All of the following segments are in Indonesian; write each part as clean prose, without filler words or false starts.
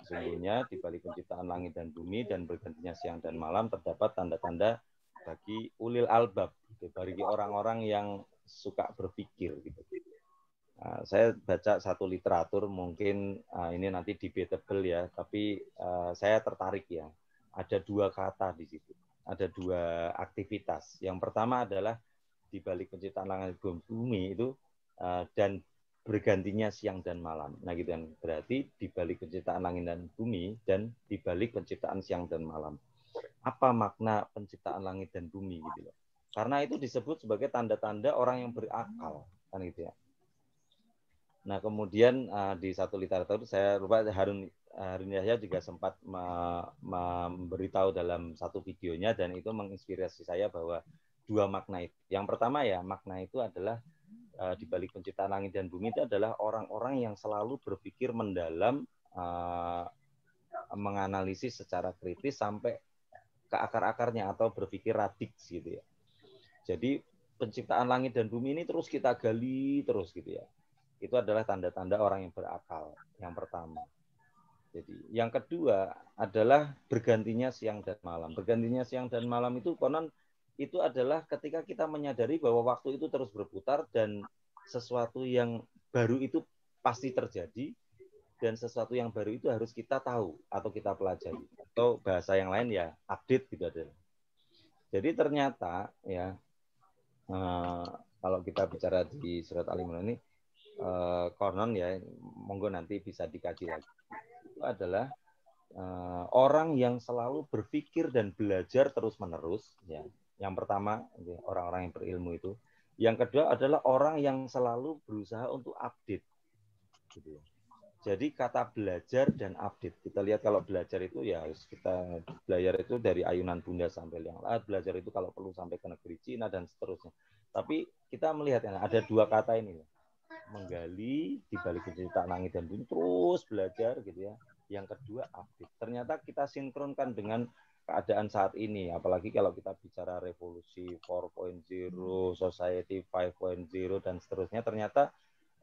Sesungguhnya di balik penciptaan langit dan bumi dan bergantinya siang dan malam terdapat tanda-tanda bagi ulil albab, gitu, bagi orang-orang yang suka berpikir. Gitu. Saya baca satu literatur, mungkin ini nanti debatable ya, tapi saya tertarik ya. Ada dua kata di situ, ada dua aktivitas. Yang pertama adalah di balik penciptaan langit dan bumi itu dan bergantinya siang dan malam. Nah gitu kan, berarti di balik penciptaan langit dan bumi dan di balik penciptaan siang dan malam. Apa makna penciptaan langit dan bumi gitu loh? Karena itu disebut sebagai tanda-tanda orang yang berakal, kan gitu ya. Nah, kemudian di satu literatur saya lupa Harun Yahya juga sempat memberitahu dalam satu videonya dan itu menginspirasi saya bahwa dua makna itu. Yang pertama ya, makna itu adalah di balik penciptaan langit dan bumi itu adalah orang-orang yang selalu berpikir mendalam, menganalisis secara kritis sampai ke akar-akarnya atau berpikir radix gitu ya. Jadi penciptaan langit dan bumi ini terus kita gali terus gitu ya. Itu adalah tanda-tanda orang yang berakal, yang pertama. Jadi, yang kedua adalah bergantinya siang dan malam. Bergantinya siang dan malam itu konon itu adalah ketika kita menyadari bahwa waktu itu terus berputar dan sesuatu yang baru itu pasti terjadi dan sesuatu yang baru itu harus kita tahu atau kita pelajari. Atau bahasa yang lain ya update gitu adalah. Jadi ternyata ya kalau kita bicara di surat Al-Imran ini konon ya, monggo nanti bisa dikaji lagi. Itu adalah orang yang selalu berpikir dan belajar terus-menerus. Ya. Yang pertama, orang-orang yang berilmu itu. Yang kedua adalah orang yang selalu berusaha untuk update. Gitu. Jadi kata belajar dan update. Kita lihat kalau belajar itu ya kita belajar itu dari ayunan bunda sampai yang lain. Belajar itu kalau perlu sampai ke negeri Cina dan seterusnya. Tapi kita melihat ya, ada dua kata ini. Menggali di balik penciptaan langit dan bumi terus belajar gitu ya. Yang kedua update. Ternyata kita sinkronkan dengan keadaan saat ini, apalagi kalau kita bicara revolusi 4.0, society 5.0 dan seterusnya, ternyata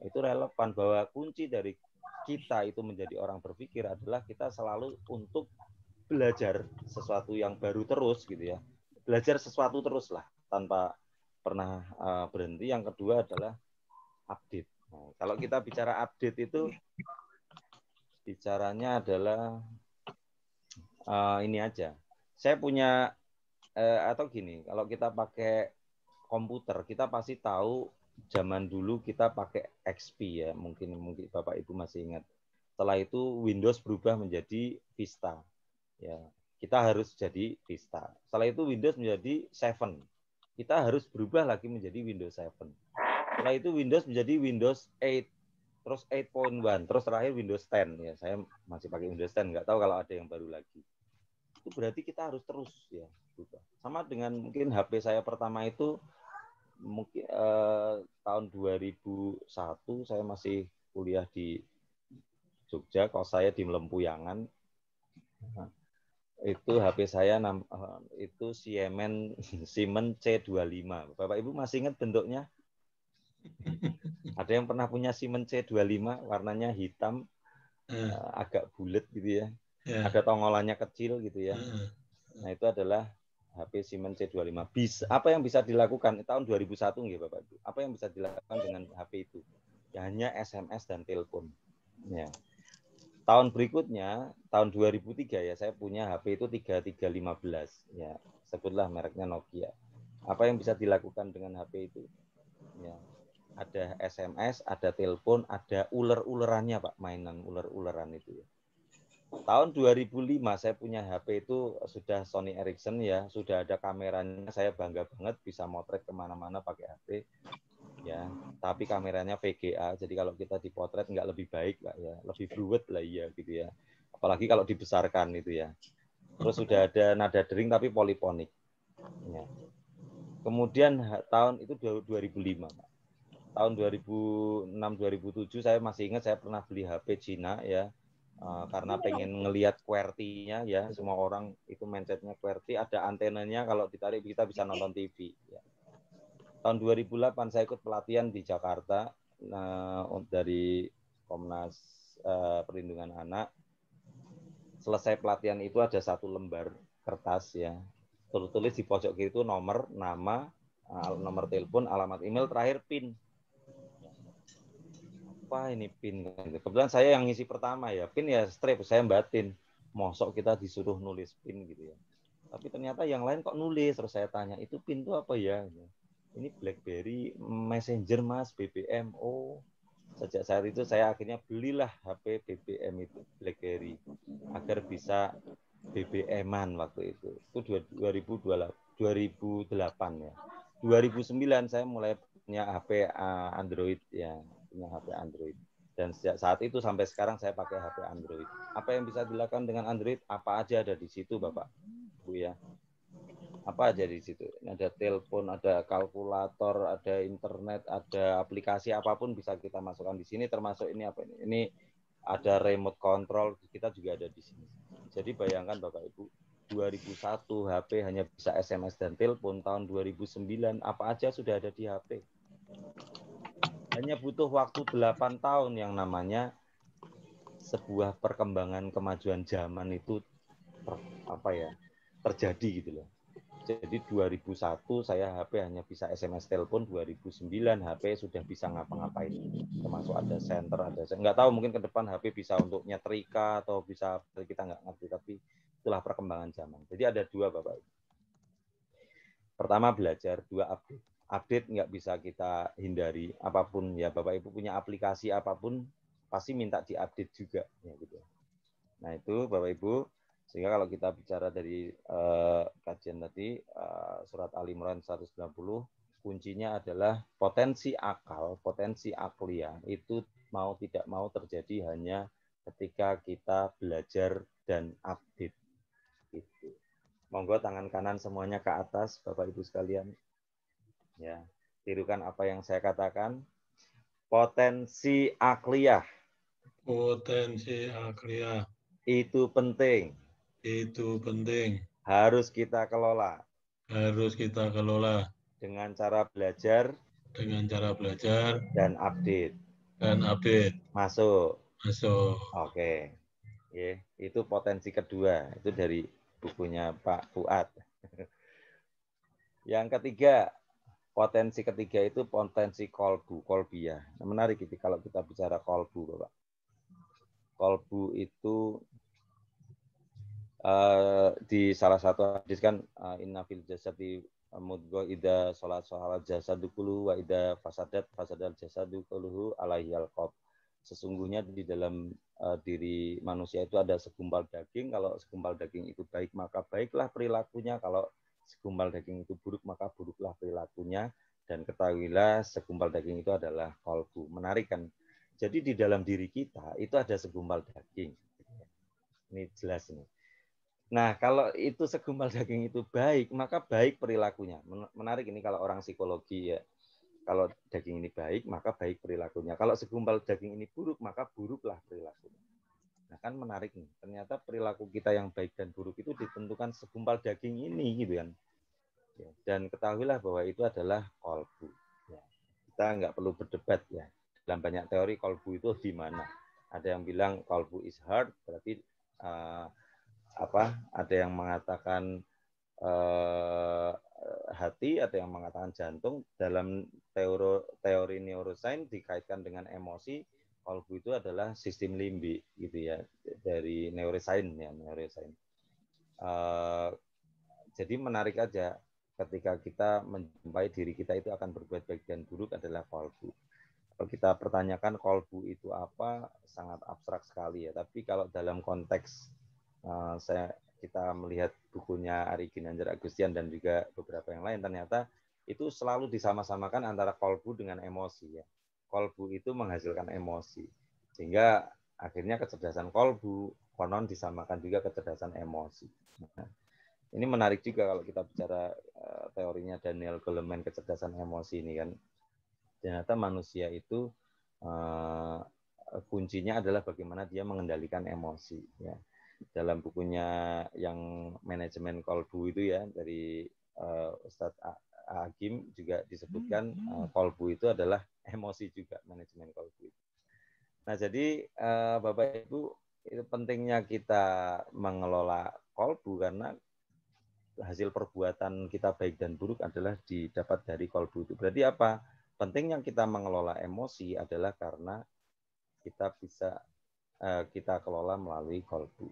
itu relevan bahwa kunci dari kita itu menjadi orang berpikir adalah kita selalu untuk belajar sesuatu yang baru terus gitu ya. Belajar sesuatu terus lah tanpa pernah berhenti. Yang kedua adalah update. Nah, kalau kita bicara update itu bicaranya adalah ini aja. Saya punya atau gini, kalau kita pakai komputer, kita pasti tahu zaman dulu kita pakai XP ya, mungkin Bapak Ibu masih ingat. Setelah itu Windows berubah menjadi Vista. Ya, kita harus jadi Vista. Setelah itu Windows menjadi 7. Kita harus berubah lagi menjadi Windows 7. Setelah itu Windows menjadi Windows 8, terus 8.1, terus terakhir Windows 10. Ya, saya masih pakai Windows 10, nggak tahu kalau ada yang baru lagi. Itu berarti kita harus terus ya berubah. Sama dengan mungkin HP saya pertama itu mungkin tahun 2001 saya masih kuliah di Jogja, kos saya di Melempuyangan. Nah, itu HP saya itu Siemens C25. Bapak Ibu masih ingat bentuknya? Ada yang pernah punya Siemens C25 warnanya hitam, agak bulat gitu ya. Ada tongolannya kecil gitu ya. Nah, itu adalah HP Siemens C25. Apa yang bisa dilakukan tahun 2001 nggih Bapak Ibu? Apa yang bisa dilakukan dengan HP itu? Ya, hanya SMS dan telepon. Ya. Tahun berikutnya, tahun 2003 ya, saya punya HP itu 3315 ya. Sebutlah mereknya Nokia. Apa yang bisa dilakukan dengan HP itu? Ya. Ada SMS, ada telepon, ada uler-ulerannya Pak, mainan uler-uleran itu ya. Tahun 2005 saya punya HP itu sudah Sony Ericsson ya, sudah ada kameranya, saya bangga banget bisa motret kemana-mana pakai HP ya, tapi kameranya VGA, jadi kalau kita dipotret nggak lebih baik Pak ya, lebih fluid lah ya gitu ya, apalagi kalau dibesarkan itu ya. Terus sudah ada nada dering tapi poliponik ya. Kemudian tahun itu 2005 Pak. Tahun 2006-2007 saya masih ingat saya pernah beli HP Cina ya, karena pengen ngelihat QWERTY-nya ya, semua orang itu mindsetnya QWERTY, ada antenanya, kalau ditarik kita bisa nonton TV ya. Tahun 2008 saya ikut pelatihan di Jakarta dari Komnas Perlindungan Anak. selesai pelatihan itu ada satu lembar kertas ya, tertulis di pojok kiri itu nomor, nama, nomor telepon, alamat email, terakhir PIN. Apa ini PIN? Kebetulan saya yang ngisi pertama ya, PIN ya strip, saya batin. Mosok kita disuruh nulis PIN gitu ya. Tapi ternyata yang lain kok nulis, terus saya tanya, itu PIN itu apa ya? Ini BlackBerry Messenger Mas, BBM. Oh, sejak saat itu saya akhirnya belilah HP BBM itu, BlackBerry, agar bisa BBM-an waktu itu. Itu 2008 ya. 2009 saya mulai punya HP Android ya, punya HP Android. Dan sejak saat itu sampai sekarang saya pakai HP Android. Apa yang bisa dilakukan dengan Android? Apa aja ada di situ, Bapak, Bu ya. Apa aja di situ? Ada telepon, ada kalkulator, ada internet, ada aplikasi apapun bisa kita masukkan di sini. Termasuk ini apa ini? Ini ada remote control, kita juga ada di sini. Jadi bayangkan Bapak Ibu, 2001 HP hanya bisa SMS dan telepon, tahun 2009 apa aja sudah ada di HP. Hanya butuh waktu 8 tahun yang namanya sebuah perkembangan kemajuan zaman itu terjadi gitu loh. Jadi 2001 saya HP hanya bisa SMS telepon, 2009 HP sudah bisa ngapa-ngapain. Termasuk ada center, nggak tahu mungkin ke depan HP bisa untuk nyetrika atau bisa, kita nggak ngerti, tapi itulah perkembangan zaman. Jadi ada dua Bapak. Pertama belajar, dua update. Update nggak bisa kita hindari, apapun ya Bapak Ibu punya aplikasi apapun pasti minta diupdate juga ya gitu. Nah itu Bapak Ibu, sehingga kalau kita bicara dari kajian tadi surat Al-Imran 190, kuncinya adalah potensi akal, potensi akliyah itu mau tidak mau terjadi hanya ketika kita belajar dan update. Gitu. Monggo tangan kanan semuanya ke atas, Bapak Ibu sekalian. Ya, tirukan apa yang saya katakan. Potensi akliyah. Potensi akliyah. Itu penting. Itu penting. Harus kita kelola. Harus kita kelola. Dengan cara belajar. Dengan cara belajar. Dan update. Dan update. Masuk. Masuk. Oke. Ya, itu potensi kedua. Itu dari bukunya Pak Fuad. Yang ketiga, potensi ketiga itu potensi kolbiyah. Nah, menarik itu kalau kita bicara kolbu, Bapak. Kolbu itu di salah satu hadis kan inna fil jasadi mudghah ida salat jasadu kulluhu wa ida fasadal jasadu kulluhu alaihi alqab. Sesungguhnya di dalam diri manusia itu ada segumpal daging. Kalau segumpal daging itu baik maka baiklah perilakunya. Kalau segumpal daging itu buruk maka buruklah perilakunya. Dan ketahuilah segumpal daging itu adalah kolbu. Menarik kan? Jadi di dalam diri kita itu ada segumpal daging. Ini jelas ini. Nah, kalau itu segumpal daging itu baik, maka baik perilakunya. Menarik ini kalau orang psikologi ya. Kalau daging ini baik, maka baik perilakunya. Kalau segumpal daging ini buruk, maka buruklah perilakunya. Nah, kan menarik nih. Ternyata perilaku kita yang baik dan buruk itu ditentukan segumpal daging ini, gitu kan. Ya, dan ketahuilah bahwa itu adalah kolbu. Ya, kita nggak perlu berdebat ya. Dalam banyak teori kolbu itu di mana. Ada yang bilang kolbu is hard, berarti ada yang mengatakan hati, ada yang mengatakan jantung. Dalam teori neuroscience dikaitkan dengan emosi, kolbu itu adalah sistem limbik gitu ya, dari neuroscience ya, neuroscience. Jadi menarik aja ketika kita menjumpai diri kita itu akan berbuat baik dan buruk adalah kolbu. Kalau kita pertanyakan kolbu itu apa, sangat abstrak sekali ya. Tapi kalau dalam konteks kita melihat bukunya Ari Ginanjar Agustian dan juga beberapa yang lain, ternyata itu selalu disama-samakan antara kolbu dengan emosi ya. Kolbu itu menghasilkan emosi, sehingga akhirnya kecerdasan kolbu konon disamakan juga kecerdasan emosi. Nah, ini menarik juga kalau kita bicara teorinya Daniel Goleman kecerdasan emosi ini kan. Ternyata manusia itu kuncinya adalah bagaimana dia mengendalikan emosi ya. Dalam bukunya yang manajemen kolbu itu ya dari Ustadz Hakim juga disebutkan kolbu itu adalah emosi juga, manajemen kolbu. Nah jadi Bapak Ibu itu pentingnya kita mengelola kolbu karena hasil perbuatan kita baik dan buruk adalah didapat dari kolbu itu. Berarti apa? Pentingnya kita mengelola emosi adalah karena kita bisa kita kelola melalui kolbu.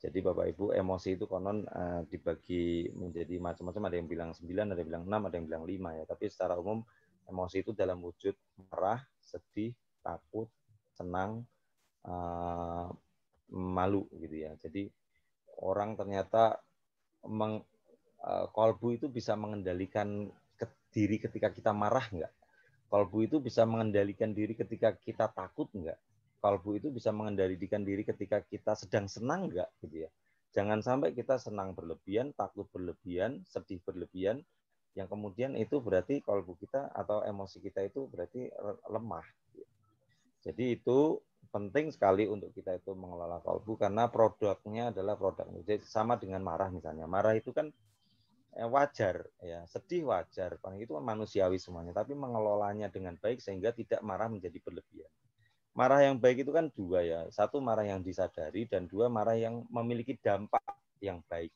Jadi Bapak Ibu, emosi itu konon dibagi menjadi macam-macam. Ada yang bilang 9, ada yang bilang 6, ada yang bilang 5 ya. Tapi secara umum emosi itu dalam wujud marah, sedih, takut, senang, malu gitu ya. Jadi orang ternyata kolbu itu bisa mengendalikan diri ketika kita marah enggak? Kolbu itu bisa mengendalikan diri ketika kita takut enggak? Kolbu itu bisa mengendalikan diri ketika kita sedang senang enggak gitu ya. Jangan sampai kita senang berlebihan, takut berlebihan, sedih berlebihan, yang kemudian itu berarti kolbu kita atau emosi kita itu berarti lemah. Jadi itu penting sekali untuk kita itu mengelola kolbu karena produknya adalah produk. Jadi sama dengan marah misalnya. Marah itu kan wajar ya, sedih wajar. Paling itu kan manusiawi semuanya, tapi mengelolanya dengan baik sehingga tidak marah menjadi berlebihan. Marah yang baik itu kan dua ya. Satu marah yang disadari dan dua marah yang memiliki dampak yang baik.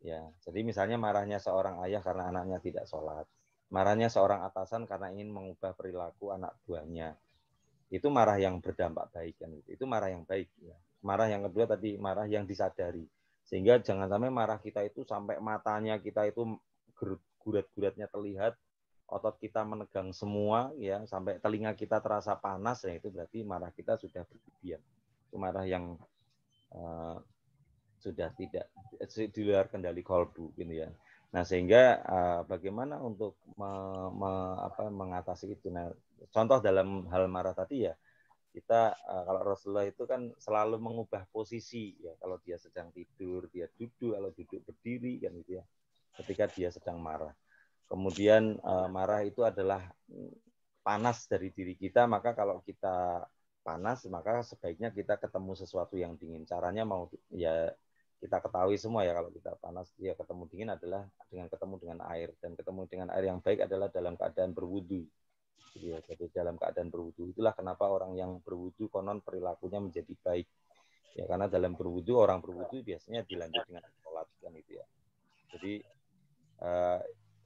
Ya, jadi misalnya marahnya seorang ayah karena anaknya tidak sholat. Marahnya seorang atasan karena ingin mengubah perilaku anak buahnya. Itu marah yang berdampak baik kan. Itu marah yang baik ya. Marah yang kedua tadi marah yang disadari. Sehingga jangan sampai marah kita itu sampai matanya kita itu gurat-guratnya terlihat, otot kita menegang semua ya, sampai telinga kita terasa panas ya, itu berarti marah kita sudah berlebihan. Itu marah yang sudah tidak di luar kendali kolbu gitu ya. Nah, sehingga bagaimana untuk mengatasi itu. Nah, contoh dalam hal marah tadi ya, kita kalau Rasulullah itu kan selalu mengubah posisi ya, kalau dia sedang tidur dia duduk, kalau duduk berdiri kan gitu ya, ketika dia sedang marah. Kemudian marah itu adalah panas dari diri kita, maka kalau kita panas maka sebaiknya kita ketemu sesuatu yang dingin. Caranya mau ya kita ketahui semua ya, kalau kita panas ya ketemu dingin adalah dengan ketemu dengan air, dan ketemu dengan air yang baik adalah dalam keadaan berwudu. Ya, jadi dalam keadaan berwudu. Itulah kenapa orang yang berwudu konon perilakunya menjadi baik. Ya, karena dalam berwudu, orang berwudu biasanya dilanjut dengan sholat kan itu ya. Jadi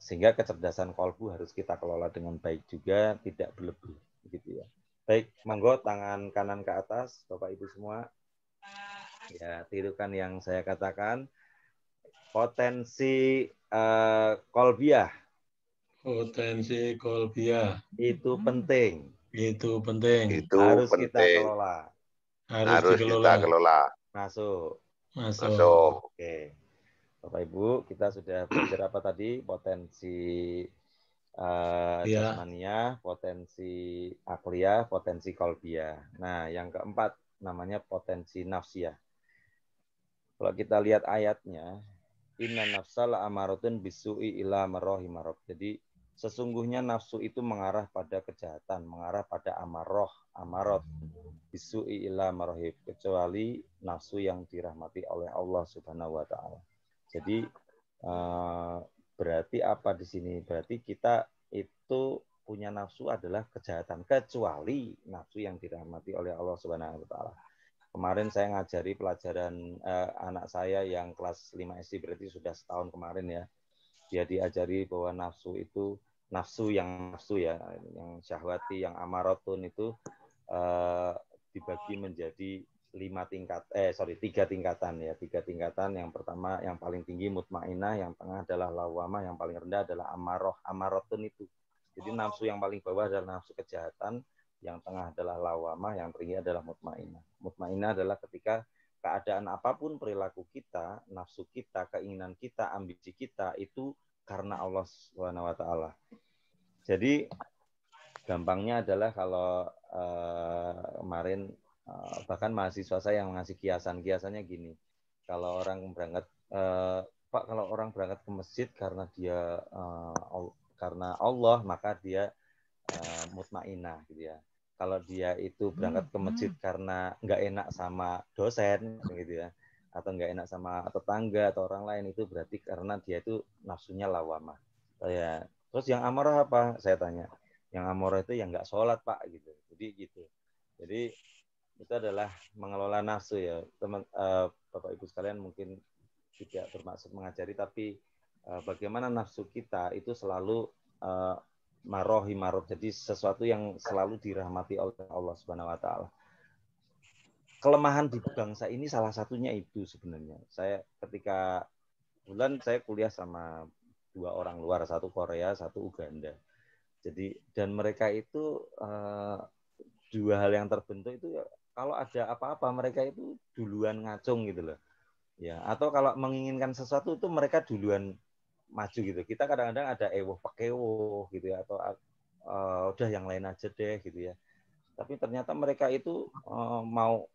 sehingga kecerdasan kolbu harus kita kelola dengan baik juga, tidak berlebih gitu ya. Baik, monggo tangan kanan ke atas Bapak Ibu semua. Ya, tirukan yang saya katakan. Potensi kolbiah Potensi kolbiah itu penting. itu penting. Harus kita kelola. Harus dikelola. Masuk. Masuk. Oke. Bapak Ibu, kita sudah belajar apa tadi? Potensi jasmania, potensi akliyah, potensi kolbiah. Nah, yang keempat namanya potensi nafsiyah. Kalau kita lihat ayatnya, inna nafsal amaratun bisu'i ila marrohimarob. Jadi sesungguhnya nafsu itu mengarah pada kejahatan, mengarah pada amarot, bisu'i ila marrohib, kecuali nafsu yang dirahmati oleh Allah Subhanahu wa taala. Jadi berarti apa di sini? Berarti kita itu punya nafsu adalah kejahatan, kecuali nafsu yang dirahmati oleh Allah Subhanahu wa taala. Kemarin saya ngajari pelajaran anak saya yang kelas 5 SD, berarti sudah setahun kemarin ya. Dia diajari bahwa nafsu itu nafsu ya, yang syahwati, yang amaratun itu dibagi menjadi 3 tingkatan ya. 3 tingkatan. Yang pertama yang paling tinggi mutmainah, yang tengah adalah lawamah, yang paling rendah adalah amaratun itu. Jadi nafsu yang paling bawah adalah nafsu kejahatan, yang tengah adalah lawamah, yang tinggi adalah mutmainah. Mutmainah adalah ketika keadaan apapun perilaku kita, nafsu kita, keinginan kita, ambisi kita itu karena Allah Subhanahu wa taala. Jadi gampangnya adalah kalau kemarin bahkan mahasiswa saya yang ngasih kiasannya gini. Kalau orang berangkat Pak, kalau orang berangkat ke masjid karena dia karena Allah, maka dia mutmainah gitu ya. Kalau dia itu berangkat ke masjid karena nggak enak sama dosen gitu ya, atau nggak enak sama tetangga atau orang lain, itu berarti karena dia itu nafsunya lawamah. Ya. Terus yang amarah apa? Saya tanya. Yang amarah itu yang nggak sholat Pak gitu. Jadi gitu. Jadi itu adalah mengelola nafsu ya. Bapak Ibu sekalian mungkin tidak bermaksud mengajari, tapi bagaimana nafsu kita itu selalu marohi maroh, jadi sesuatu yang selalu dirahmati oleh Allah Subhanahu wa taala. Kelemahan di bangsa ini salah satunya itu sebenarnya. Saya ketika bulan saya kuliah sama 2 orang luar, satu Korea, satu Uganda. Jadi dan mereka itu 2 hal yang terbentuk itu ya, kalau ada apa-apa mereka itu duluan ngacung gitu loh. Ya, atau kalau menginginkan sesuatu itu mereka duluan maju gitu. Kita kadang-kadang ada ewoh pakewoh gitu ya, atau udah yang lain aja deh gitu ya. Tapi ternyata mereka itu mau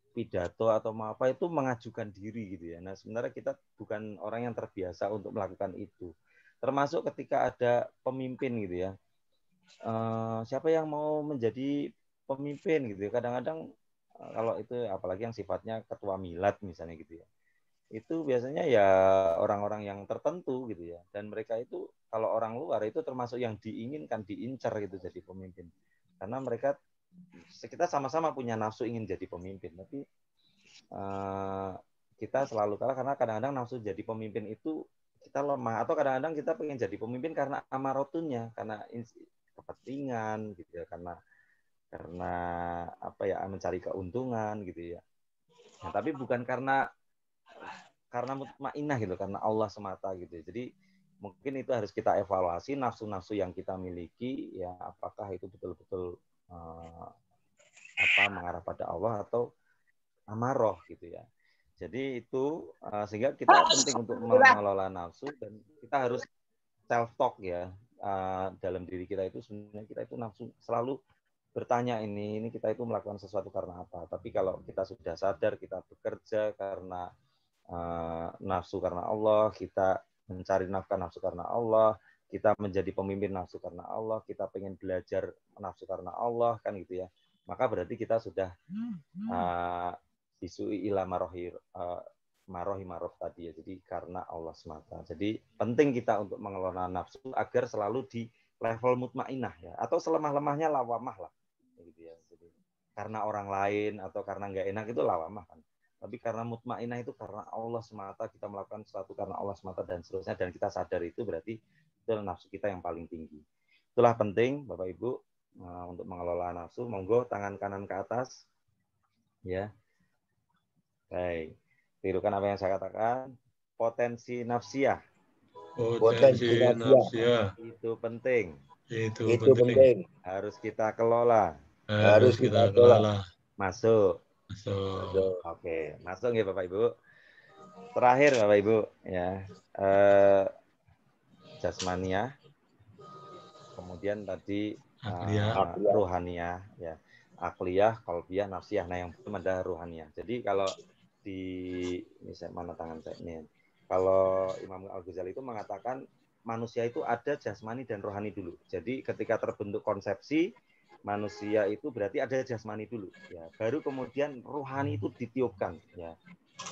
pidato atau mau apa itu mengajukan diri gitu ya. Nah, sebenarnya kita bukan orang yang terbiasa untuk melakukan itu. Termasuk ketika ada pemimpin gitu ya. Siapa yang mau menjadi pemimpin gitu ya. Kadang-kadang kalau itu apalagi yang sifatnya ketua milad misalnya gitu ya. Itu biasanya ya orang-orang yang tertentu gitu ya. Dan mereka itu kalau orang luar itu termasuk yang diinginkan, diincar gitu jadi pemimpin. Karena mereka kita sama-sama punya nafsu ingin jadi pemimpin, tapi kita selalu kalah karena kadang-kadang nafsu jadi pemimpin itu kita lemah, atau kadang-kadang kita pengen jadi pemimpin karena amarotunya, karena kepentingan gitu ya, karena apa ya, mencari keuntungan gitu ya. Nah, tapi bukan karena mutmainah gitu, karena Allah semata gitu. Jadi mungkin itu harus kita evaluasi nafsu-nafsu yang kita miliki ya, apakah itu betul-betul mengarah pada Allah atau amaroh gitu ya. Jadi itu sehingga kita penting untuk mengelola nafsu, dan kita harus self talk ya, dalam diri kita itu sebenarnya kita itu nafsu selalu bertanya ini kita itu melakukan sesuatu karena apa. Tapi kalau kita sudah sadar kita bekerja karena nafsu karena Allah, kita mencari nafkah nafsu karena Allah, kita menjadi pemimpin nafsu karena Allah, kita pengen belajar nafsu karena Allah kan gitu ya. Maka berarti kita sudah disui ila marohi maroh tadi ya. Jadi karena Allah semata. Jadi penting kita untuk mengelola nafsu agar selalu di level mutmainah ya, atau selemah-lemahnya lawamah lah gitu ya. Jadi karena orang lain atau karena nggak enak itu lawamah kan. Tapi karena mutmainah itu karena Allah semata, kita melakukan sesuatu karena Allah semata dan seterusnya, dan kita sadar itu berarti itu nafsu kita yang paling tinggi. Itulah penting Bapak Ibu untuk mengelola nafsu. Monggo tangan kanan ke atas. Ya. Baik. Tirukan apa yang saya katakan. Potensi nafsiyah. Potensi nafsiyah. Itu penting. Itu penting. Harus kita kelola. Harus kita kelola. Masuk. Oke, masuk ya Bapak Ibu. Terakhir Bapak Ibu ya. Jasmaniah. Kemudian tadi ruhaniyah ya. Akliyah, qalbiyah, nafsiyah. Nah, yang belum ada ruhaniyah. Jadi kalau di mana tangan saya ini. Kalau Imam Al-Ghazali itu mengatakan manusia itu ada jasmani dan rohani dulu. Jadi ketika terbentuk konsepsi manusia itu berarti ada jasmani dulu ya. Baru kemudian rohani itu ditiupkan ya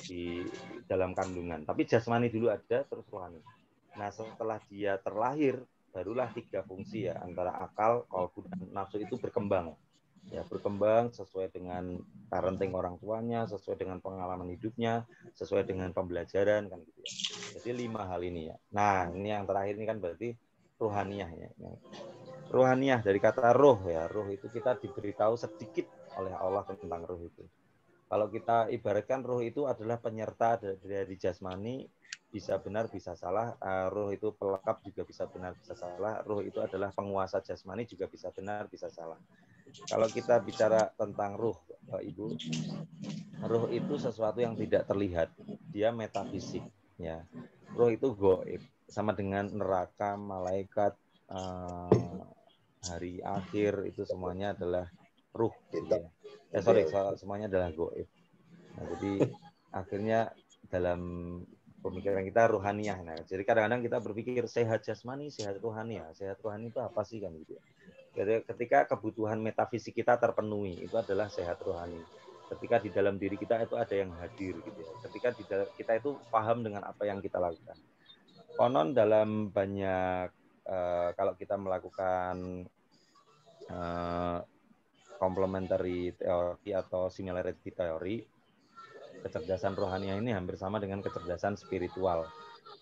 di dalam kandungan. Tapi jasmani dulu ada, terus rohani. Nah, setelah dia terlahir barulah 3 fungsi ya, antara akal, qalbu dan nafsu itu berkembang. Ya, berkembang sesuai dengan parenting orang tuanya, sesuai dengan pengalaman hidupnya, sesuai dengan pembelajaran kan gitu ya. Jadi 5 hal ini ya. Nah, ini yang terakhir ini kan berarti ruhaniyah ya. Ruhaniyah dari kata ruh ya. Ruh itu kita diberitahu sedikit oleh Allah tentang ruh itu. Kalau kita ibaratkan ruh itu adalah penyerta dari jasmani, bisa benar bisa salah. Ruh itu pelengkap juga bisa benar bisa salah. Ruh itu adalah penguasa jasmani juga bisa benar bisa salah. Kalau kita bicara tentang ruh, Ibu, ruh itu sesuatu yang tidak terlihat, dia metafisik. Ya, ruh itu goib, sama dengan neraka, malaikat, hari akhir itu semuanya adalah ruh. Gitu ya. Semuanya adalah goib. Nah, jadi akhirnya dalam pemikiran kita ruhaniyah. Nah, jadi kadang-kadang kita berpikir sehat jasmani, sehat rohani ya. Sehat rohani itu apa sih kan gitu ya. Jadi ketika kebutuhan metafisik kita terpenuhi, itu adalah sehat rohani. Ketika di dalam diri kita itu ada yang hadir gitu ya. Ketika kita itu paham dengan apa yang kita lakukan. Konon dalam banyak kalau kita melakukan complementary teori atau similarity teori, kecerdasan rohaniah ini hampir sama dengan kecerdasan spiritual.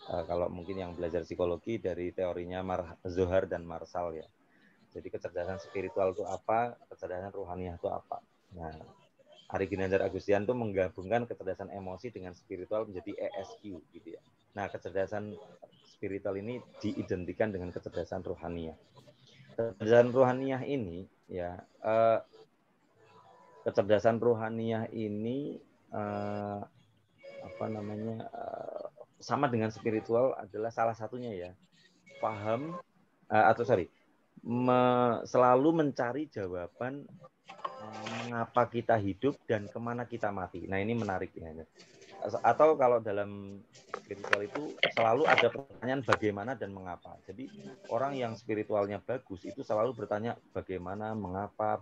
Kalau mungkin yang belajar psikologi dari teorinya Zohar dan Marshall ya. Jadi kecerdasan spiritual itu apa, kecerdasan rohaniah itu apa. Nah, Ari Ginandar Agustian itu menggabungkan kecerdasan emosi dengan spiritual menjadi ESQ gitu ya. Nah, kecerdasan spiritual ini diidentikan dengan kecerdasan rohaniah. Kecerdasan rohaniah ini ya, kecerdasan rohaniah ini sama dengan spiritual adalah salah satunya ya, paham selalu mencari jawaban mengapa kita hidup dan kemana kita mati. Nah, ini menarik ya. Atau kalau dalam spiritual itu selalu ada pertanyaan bagaimana dan mengapa. Jadi orang yang spiritualnya bagus itu selalu bertanya bagaimana, mengapa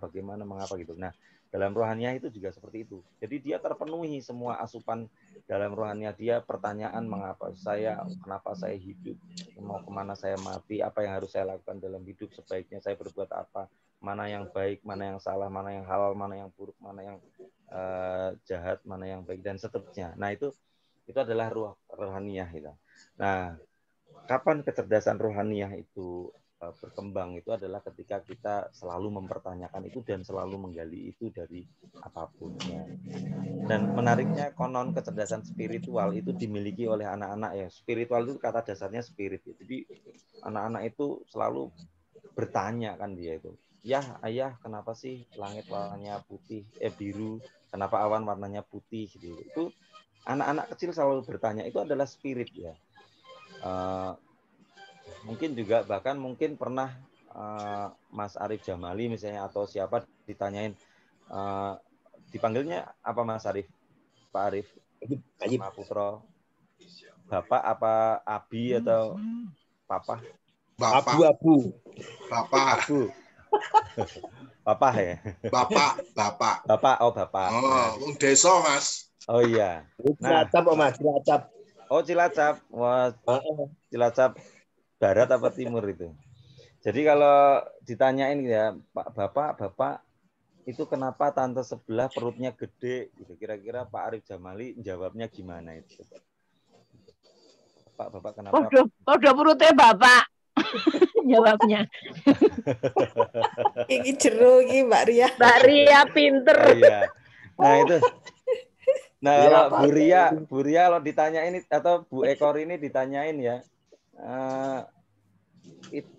gitu. Nah, dalam rohaniah itu juga seperti itu. Jadi dia terpenuhi semua asupan dalam rohaniah dia, pertanyaan kenapa saya hidup, mau kemana saya mati, apa yang harus saya lakukan dalam hidup, sebaiknya saya berbuat apa, mana yang baik, mana yang salah, mana yang halal, mana yang buruk, mana yang jahat, mana yang baik, dan seterusnya. Nah, itu adalah rohaniah gitu. Nah, kapan kecerdasan rohaniah itu berkembang itu adalah ketika kita selalu mempertanyakan itu dan selalu menggali itu dari apapun ya. Dan menariknya konon kecerdasan spiritual itu dimiliki oleh anak-anak ya. Spiritual itu kata dasarnya spirit ya. Jadi anak-anak itu selalu bertanya kan dia itu. Ya, ayah, kenapa sih langit warnanya putih, biru? Kenapa awan warnanya putih? Gitu. Itu anak-anak kecil selalu bertanya. Itu adalah spirit ya. Mungkin juga bahkan mungkin pernah Mas Arif Jamali misalnya atau siapa ditanyain, dipanggilnya apa Mas Arif? Pak Arif? Pak Putro? Bapak apa Abi atau Papa? Abu. Bapak. Abu. Bapak ya? Bapak. Oh, Bapak. Oh, desa, Mas. Oh iya. Nah, Cilacap. Oh, Cilacap. Wah, Cilacap Barat apa Timur itu. Jadi kalau ditanyain ya, Bapak, itu kenapa tante sebelah perutnya gede? Gitu. Kira-kira Pak Arif Jamali jawabnya gimana itu? Bapak kenapa? Udah perutnya Bapak. Jawabnya. Iki jero iki Mbak Ria. Mbak Ria pinter. Oh, iya. Nah itu. Nah kalau Bu Ria kalau ditanyain atau Bu Ekor ini ditanyain ya,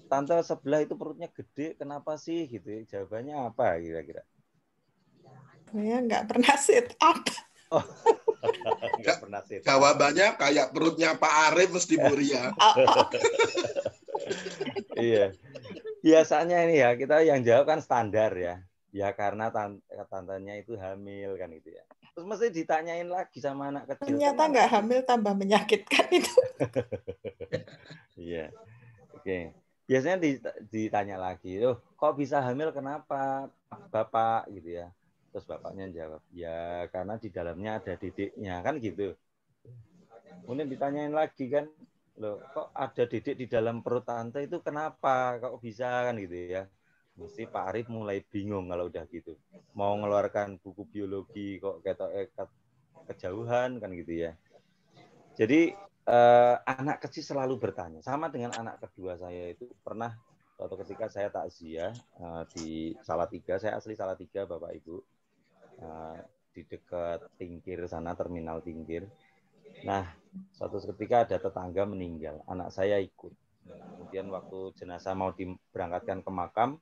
tante sebelah itu perutnya gede, kenapa sih gitu? Jawabannya apa kira-kira? Saya nggak pernah sit up. Oh, nggak pernah sit up. Jawabannya kayak perutnya Pak Arif mesti Bu Ria. Iya. Biasanya ini ya, kita yang jawab kan standar ya. Ya karena tantenya itu hamil kan gitu ya. Terus mesti ditanyain lagi sama anak kecil. Ternyata nggak hamil tambah menyakitkan itu. Iya. Oke. Biasanya ditanya lagi, kok bisa hamil kenapa Bapak gitu ya. Terus bapaknya jawab, ya karena di dalamnya ada dedeknya kan gitu. Kemudian ditanyain lagi kan, loh kok ada dedek di dalam perut tante itu kenapa? Kok bisa kan gitu ya. Mesti Pak Arif mulai bingung kalau udah gitu. Mau ngeluarkan buku biologi kok ketok kejauhan kan gitu ya. Jadi anak kecil selalu bertanya. Sama dengan anak kedua saya itu pernah suatu ketika saya takziah di Salatiga. Saya asli Salatiga Bapak Ibu. Di dekat Tingkir sana, terminal Tingkir. Nah, suatu ketika ada tetangga meninggal, anak saya ikut. Kemudian waktu jenazah mau diberangkatkan ke makam,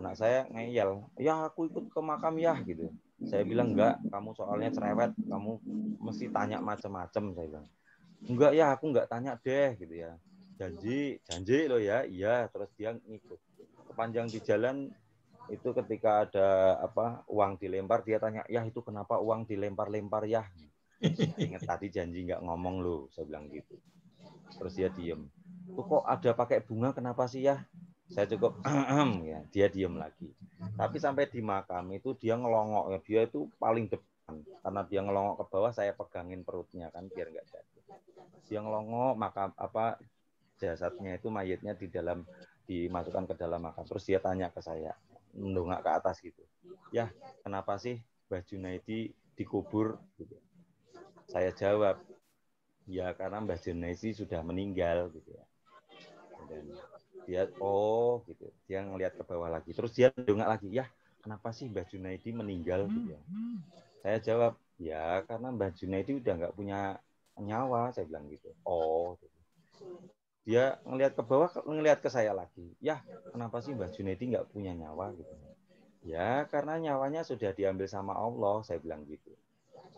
anak saya ngeyel, ya aku ikut ke makam ya gitu. Saya bilang enggak, kamu soalnya cerewet, kamu mesti tanya macam-macam. Saya bilang, enggak ya, aku enggak tanya deh gitu ya. Janji loh ya, iya. Terus dia ngikut. Sepanjang di jalan itu ketika ada uang dilempar, dia tanya, ya itu kenapa uang dilempar-lempar ya? Ingat tadi janji nggak ngomong loh, saya bilang gitu. Terus dia diem. Tuh kok ada pakai bunga, kenapa sih ya? Saya cukup ya, dia diem lagi. Tapi sampai di makam itu dia ngelongok ya, dia itu paling depan. Karena dia ngelongok ke bawah, saya pegangin perutnya kan biar nggak jatuh. Dia ngelongok, makam jasadnya itu mayatnya dimasukkan ke dalam makam. Terus dia tanya ke saya, mendongak ke atas gitu. Ya, kenapa sih Mbah Junaidi dikubur? Gitu. Saya jawab, ya karena Mbah Junaidi sudah meninggal gitu ya. Dan dia gitu. Dia ngelihat ke bawah lagi. Terus dia mendongak lagi, ya kenapa sih Mbah Junaidi meninggal gitu ya. Saya jawab, ya karena Mbah Junaidi udah nggak punya nyawa, saya bilang gitu. Gitu. Dia ngelihat ke bawah, ngelihat ke saya lagi. Ya, kenapa sih Mbah Junaidi nggak punya nyawa gitu? Ya, karena nyawanya sudah diambil sama Allah, saya bilang gitu.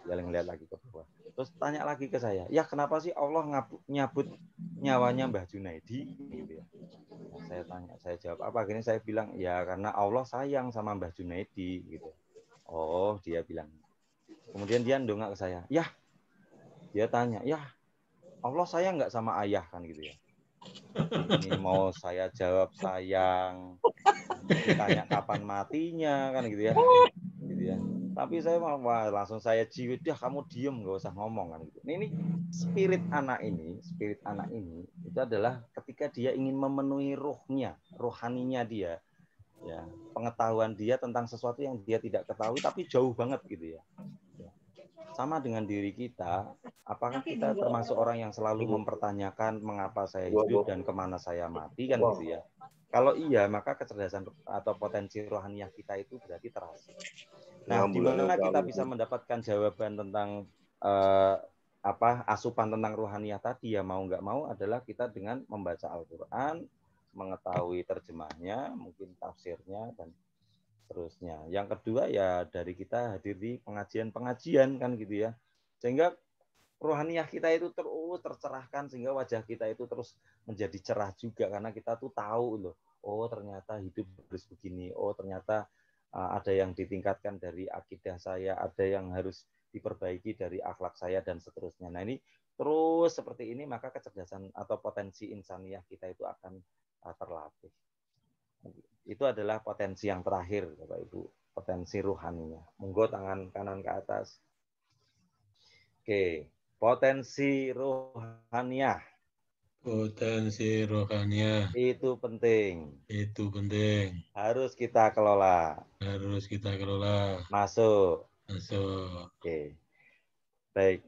Dia ngelihat lagi ke bawah. Terus tanya lagi ke saya, ya kenapa sih Allah nyabut nyawanya Mbah Junaidi? Gitu ya. Nah, saya tanya, saya jawab apa? Akhirnya saya bilang, ya karena Allah sayang sama Mbah Junaidi gitu. Dia bilang. Kemudian dia ndongak ke saya, ya, dia tanya, ya Allah sayang nggak sama ayah kan gitu ya. Ini mau saya jawab sayang, ditanya kapan matinya kan gitu ya. Tapi saya langsung saya jiwit, dia kamu diem nggak usah ngomong kan gitu. Ini spirit anak ini itu adalah ketika dia ingin memenuhi rohaninya dia, ya pengetahuan dia tentang sesuatu yang dia tidak ketahui tapi jauh banget gitu ya. Sama dengan diri kita, apakah kita termasuk orang yang selalu mempertanyakan mengapa saya hidup dan kemana saya mati kan gitu ya. Kalau iya, maka kecerdasan atau potensi rohaniah kita itu berarti terasa. Nah, di mana kita bisa mendapatkan jawaban tentang asupan tentang rohaniah tadi ya mau nggak mau adalah kita dengan membaca Al-Quran, mengetahui terjemahnya, mungkin tafsirnya dan seterusnya. Yang kedua ya dari kita hadir di pengajian-pengajian kan gitu ya. Sehingga rohaniah kita itu terus tercerahkan sehingga wajah kita itu terus menjadi cerah juga karena kita tuh tahu loh, ternyata hidup harus begini. Ternyata ada yang ditingkatkan dari akidah saya, ada yang harus diperbaiki dari akhlak saya dan seterusnya. Nah, ini terus seperti ini maka kecerdasan atau potensi insaniah kita itu akan terlatih. Itu adalah potensi yang terakhir, Bapak Ibu, potensi rohaninya. Monggo tangan kanan ke atas. Oke, potensi rohaniah. Potensi rohaniah. Itu penting. Itu penting. Harus kita kelola. Harus kita kelola. Masuk. Oke. Baik.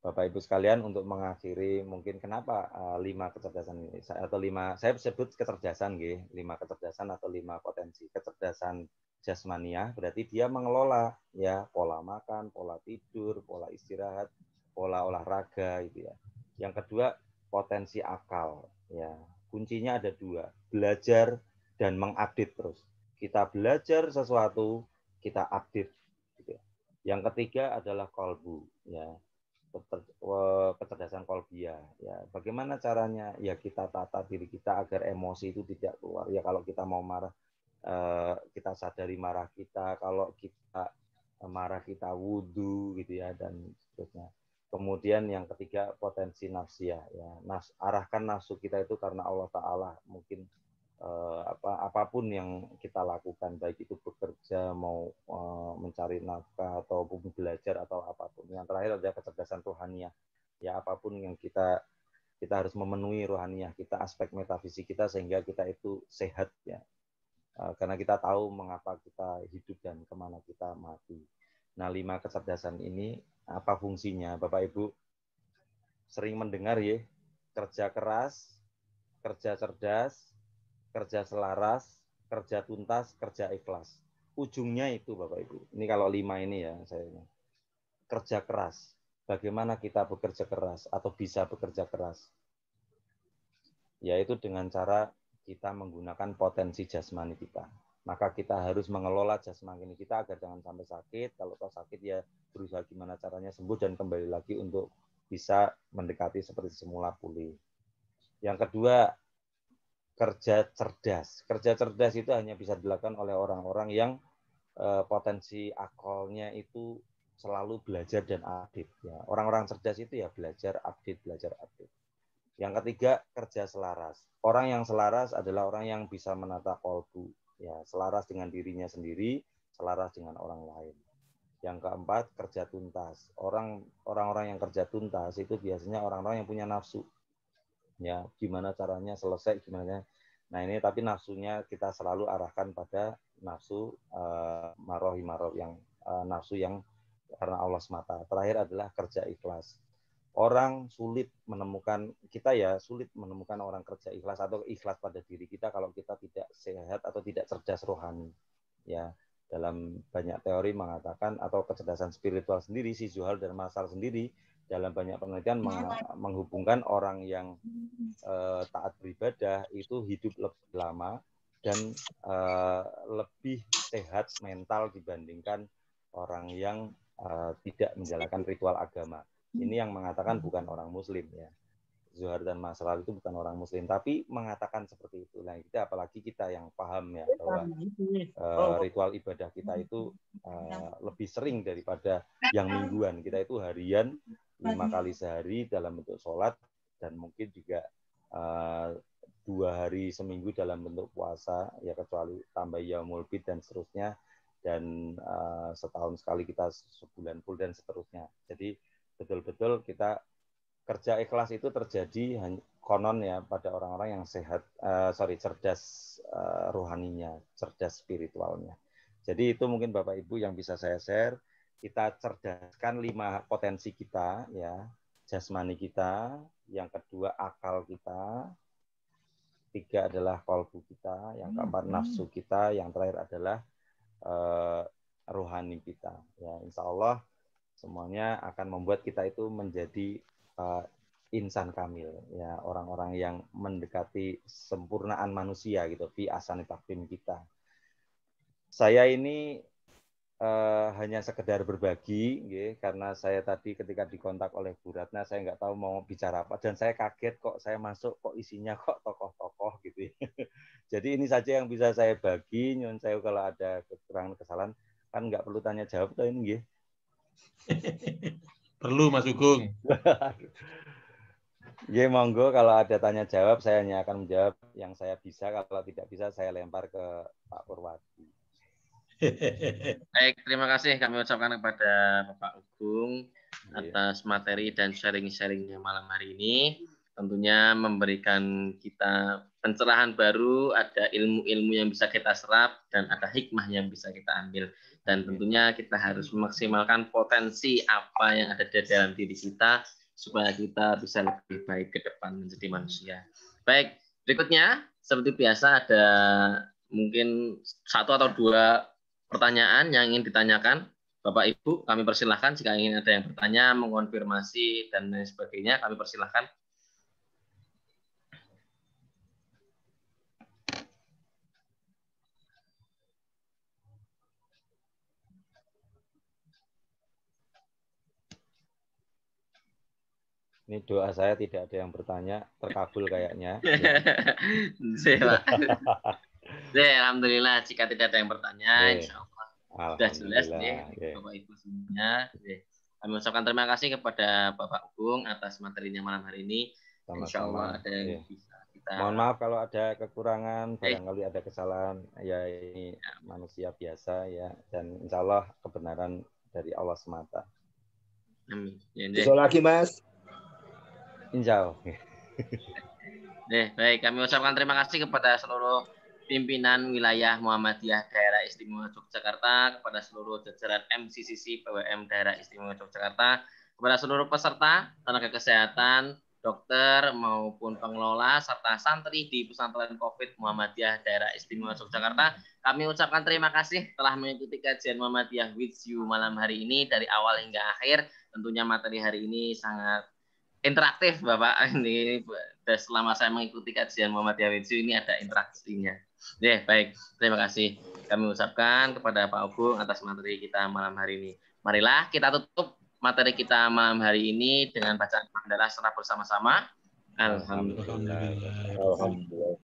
Bapak Ibu sekalian, untuk mengakhiri mungkin kenapa 5 kecerdasan ini atau 5 saya sebut kecerdasan 5 kecerdasan atau 5 potensi. Kecerdasan jasmaniah berarti dia mengelola ya pola makan, pola tidur, pola istirahat, pola olahraga gitu ya. Yang kedua potensi akal ya. Kuncinya ada 2, belajar dan mengupdate terus. Kita belajar sesuatu, kita update gitu ya. Yang ketiga adalah qalbu ya. Kecerdasan kolbiah ya, bagaimana caranya ya kita tata diri kita agar emosi itu tidak keluar ya. Kalau kita mau marah kita sadari marah kita, kalau kita marah kita wudhu gitu ya dan seterusnya. Kemudian yang ketiga potensi nafsiyah ya, arahkan nafsu kita itu karena Allah Ta'ala. Mungkin apapun yang kita lakukan, baik itu bekerja, mau mencari nafkah ataupun belajar atau apapun. Yang terakhir adalah kecerdasan rohaniah. Ya apapun yang kita harus memenuhi rohaniah kita, aspek metafisik kita sehingga kita itu sehat ya. Karena kita tahu mengapa kita hidup dan kemana kita mati. Nah, 5 kecerdasan ini apa fungsinya? Bapak Ibu sering mendengar ya, kerja keras, kerja cerdas, kerja selaras, kerja tuntas, kerja ikhlas. Ujungnya itu Bapak Ibu. Ini kalau 5 ini ya saya. Kerja keras. Bagaimana kita bekerja keras atau bisa bekerja keras? Yaitu dengan cara kita menggunakan potensi jasmani kita. Maka kita harus mengelola jasmani kita agar jangan sampai sakit. Kalau toh sakit ya berusaha gimana caranya sembuh dan kembali lagi untuk bisa mendekati seperti semula pulih. Yang kedua, kerja cerdas. Kerja cerdas itu hanya bisa dilakukan oleh orang-orang yang potensi akalnya itu selalu belajar dan update. Ya. Orang-orang cerdas itu ya belajar update. Yang ketiga, kerja selaras. Orang yang selaras adalah orang yang bisa menata kolbu. Ya, selaras dengan dirinya sendiri, selaras dengan orang lain. Yang keempat, kerja tuntas. Orang-orang yang kerja tuntas itu biasanya orang-orang yang punya nafsu. Ya, gimana caranya selesai, gimana. Nah ini tapi nafsunya kita selalu arahkan pada nafsu marohi yang nafsu yang karena Allah semata. Terakhir adalah kerja ikhlas. Orang sulit menemukan, kita ya sulit menemukan orang kerja ikhlas atau ikhlas pada diri kita kalau kita tidak sehat atau tidak cerdas rohani. Ya, dalam banyak teori mengatakan atau kecerdasan spiritual sendiri, si Zuhal dan Masal sendiri dalam banyak penelitian menghubungkan orang yang taat beribadah itu hidup lebih lama dan lebih sehat mental dibandingkan orang yang tidak menjalankan ritual agama. Ini yang mengatakan bukan orang Muslim ya. Zuhar dan Masral itu bukan orang Muslim, tapi mengatakan seperti itu. Nah, kita apalagi kita yang paham ya bahwa ritual ibadah kita itu lebih sering daripada yang mingguan. Kita itu harian 5 kali sehari dalam bentuk sholat dan mungkin juga 2 hari seminggu dalam bentuk puasa ya kecuali tambah yaumul bid dan seterusnya dan setahun sekali kita sebulan full dan seterusnya. Jadi betul-betul kita kerja ikhlas itu terjadi konon ya pada orang-orang yang sehat, cerdas rohaninya, cerdas spiritualnya. Jadi itu mungkin Bapak Ibu yang bisa saya share. Kita cerdaskan 5 potensi kita ya, jasmani kita, yang kedua akal kita, 3 adalah kolbu kita, yang keempat nafsu kita, yang terakhir adalah rohani kita. Ya, insya Allah semuanya akan membuat kita itu menjadi insan kamil, ya orang-orang yang mendekati sempurnaan manusia gitu, fi asani takvim kita. Saya ini hanya sekedar berbagi, ya, karena saya tadi ketika dikontak oleh Bu Ratna, saya nggak tahu mau bicara apa dan saya kaget kok saya masuk kok isinya kok tokoh-tokoh gitu. Jadi ini saja yang bisa saya bagi. Nyun saya kalau ada kekurangan kesalahan kan nggak perlu tanya jawab tuh ini, ya. Perlu Mas Ugeng. Ya monggo kalau ada tanya jawab saya hanya akan menjawab yang saya bisa, kalau tidak bisa saya lempar ke Pak Purwadi. Baik, terima kasih kami ucapkan kepada Bapak Ugeng atas materi dan sharing-sharingnya malam hari ini. Tentunya memberikan kita pencerahan baru, ada ilmu-ilmu yang bisa kita serap, dan ada hikmah yang bisa kita ambil. Dan tentunya kita harus memaksimalkan potensi apa yang ada di dalam diri kita, supaya kita bisa lebih baik ke depan menjadi manusia. Baik, berikutnya, seperti biasa ada mungkin 1 atau 2 pertanyaan yang ingin ditanyakan. Bapak Ibu, kami persilahkan jika ingin ada yang bertanya, mengonfirmasi, dan lain sebagainya, kami persilahkan. Ini doa saya tidak ada yang bertanya, terkabul kayaknya. Alhamdulillah, jika tidak ada yang bertanya, insya Allah sudah jelas nih Bapak Ibu semuanya. Kami ucapkan terima kasih kepada Bapak Ugeng atas materinya malam hari ini. Insya Allah ada yang bisa kita. Mohon maaf kalau ada kekurangan, barangkali ada kesalahan. Ya ini manusia biasa ya, dan insya Allah kebenaran dari Allah semata. Amin. Besok lagi Mas. Insya Allah. Baik, kami ucapkan terima kasih kepada seluruh pimpinan wilayah Muhammadiyah Daerah Istimewa Yogyakarta, kepada seluruh jajaran MCCC PWM Daerah Istimewa Yogyakarta, kepada seluruh peserta, tenaga kesehatan, dokter maupun pengelola, serta santri di pesantren COVID Muhammadiyah Daerah Istimewa Yogyakarta. Kami ucapkan terima kasih telah mengikuti kajian Muhammadiyah with you malam hari ini dari awal hingga akhir. Tentunya materi hari ini sangat interaktif, Bapak. Ini selama saya mengikuti kajian Muhammadiyah with you ini ada interaksinya. Baik, terima kasih. Kami ucapkan kepada Pak Ugeng atas materi kita malam hari ini. Marilah kita tutup materi kita malam hari ini dengan bacaan hamdalah secara bersama-sama. Alhamdulillah.